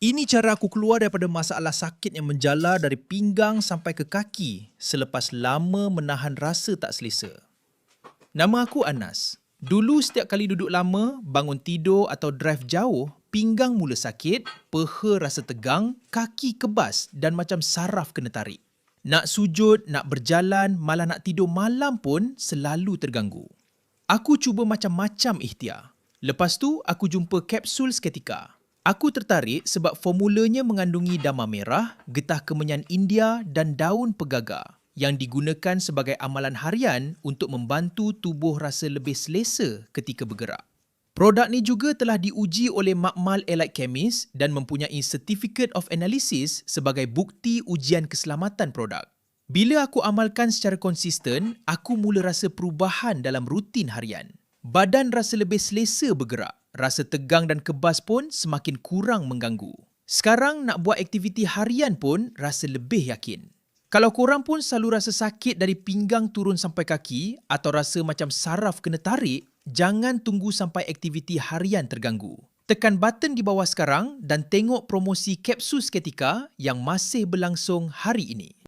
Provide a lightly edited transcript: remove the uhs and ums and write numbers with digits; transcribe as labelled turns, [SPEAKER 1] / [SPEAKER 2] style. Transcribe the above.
[SPEAKER 1] Ini cara aku keluar daripada masalah sakit yang menjalar dari pinggang sampai ke kaki selepas lama menahan rasa tak selesa. Nama aku Anas. Dulu setiap kali duduk lama, bangun tidur atau drive jauh, pinggang mula sakit, peha rasa tegang, kaki kebas dan macam saraf kena tarik. Nak sujud, nak berjalan, malah nak tidur malam pun selalu terganggu. Aku cuba macam-macam ikhtiar. Lepas tu, aku jumpa kapsul seketika. Aku tertarik sebab formulanya mengandungi dama merah, getah kemenyan India dan daun pegagar yang digunakan sebagai amalan harian untuk membantu tubuh rasa lebih selesa ketika bergerak. Produk ni juga telah diuji oleh Makmal Allied Chemist dan mempunyai Certificate of Analysis sebagai bukti ujian keselamatan produk. Bila aku amalkan secara konsisten, aku mula rasa perubahan dalam rutin harian. Badan rasa lebih selesa bergerak, rasa tegang dan kebas pun semakin kurang mengganggu. Sekarang nak buat aktiviti harian pun rasa lebih yakin. Kalau korang pun selalu rasa sakit dari pinggang turun sampai kaki atau rasa macam saraf kena tarik, jangan tunggu sampai aktiviti harian terganggu. Tekan button di bawah sekarang dan tengok promosi kapsul seketika yang masih berlangsung hari ini.